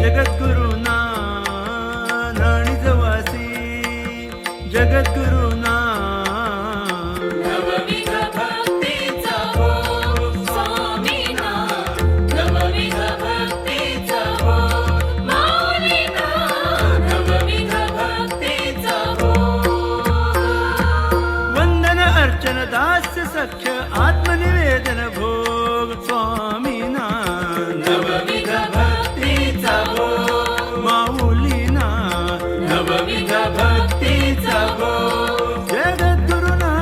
जगद्गुरुना नाणिजवासी जगद्गुरुना नवविध भक्तीचा भोग स्वामीना, नवविध भक्तीचा भोग माऊलीना, नवविध भक्तीचा भोग. वंदन अर्चन दास्य सख्य आत्मनिवेदन भोग स्वामीना, नवविध भक्तीचा भोग माऊलीना, नवविध भक्तीचा भोग जगद्गुरुना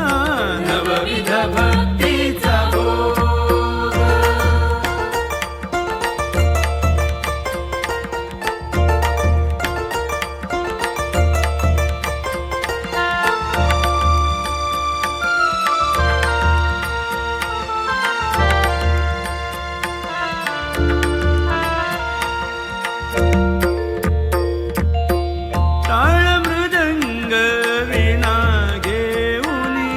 नवविध भक्तीचा भोग. टाळ मृदंग वीणा घेऊनी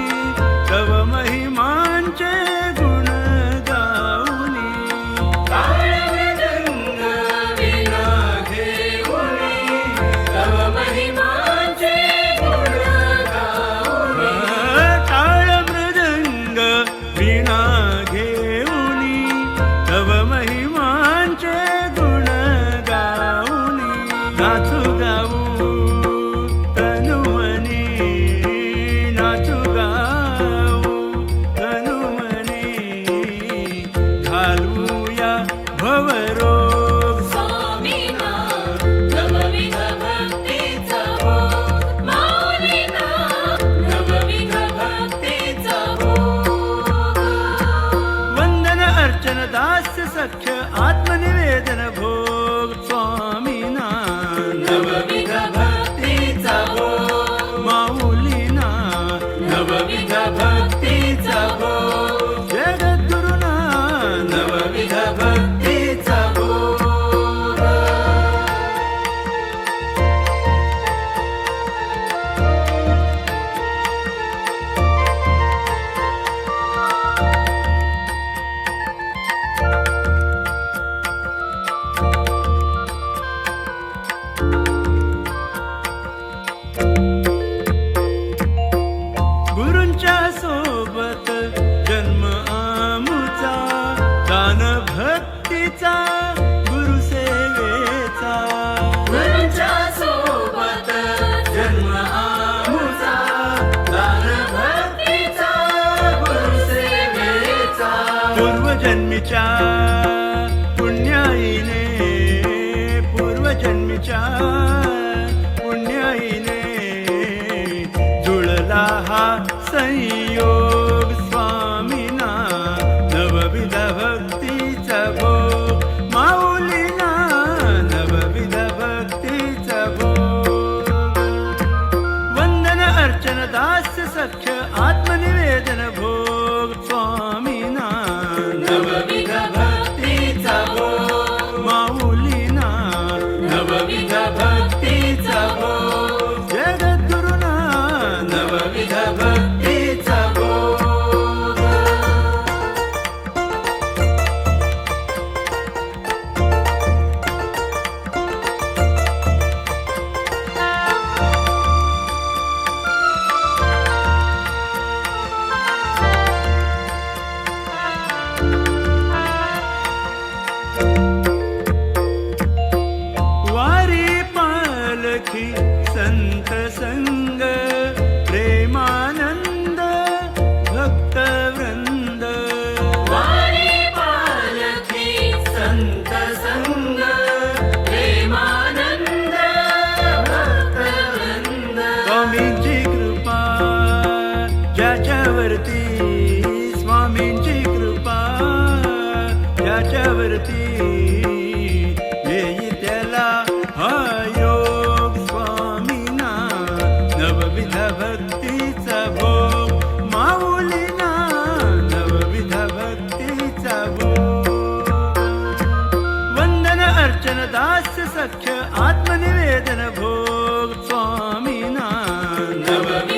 तव महिमांचे गुण गाऊनी. टाळ मृदंग वीणा घेऊनी तव महिमांचे गुण गाऊनी. टाळ मृदंग वीणा घेऊनी तव महिमांचे गुण गाऊनी. नाचू गाऊ तनुमनी, नाचू गाऊ तनुमनी, घालूया भवरोग स्वामीना, नवविध भक्तीचा भोग माऊलीना, नवविध भक्तीचा भोग. वंदन अर्चन दास्य सख्य आत्मनिवेदन भोग स्वामीना, नवविध भक्तीचा भोग माऊलीना, नवविध भक्तीचा भोग जगद्गुरुना नवविध भक्तीचा भोग. गुरूंच्या सोबत जन्म आमुचा, दान भक्तीचा गुरुसेवेचा. गुरूंच्या सोबत जन्म आमुचा, दान भक्तीचा गुरुसेवेचा. पूर्वजन्मीच्या पुण्याईने, पूर्वजन्मीच्या पुण्याईने जुळला हा संयोग स्वामीना, नवविध भक्तीचा भोग माऊलीना, नवविध भक्तीचा भोग. वंदन अर्चन दास्य सख्य आत्मनिवेदन भोग स्वामीना, नवविध भक्तीचा भोग माऊलीना, नवविध भक्तीचा भोग जगद्गुरुना नवविध भक्तीचा भोग. वारी पालखी संत संग प्रेमानंद भक्तवृंद. वारी पालखी संत संग प्रेमानंद भक्तवृंद. स्वामींची कृपा ज्याच्यावरती, स्वामींची कृपा ज्याच्यावरती, येई त्याला हा योग स्वामीना, नवविध भक्तीचा नवविध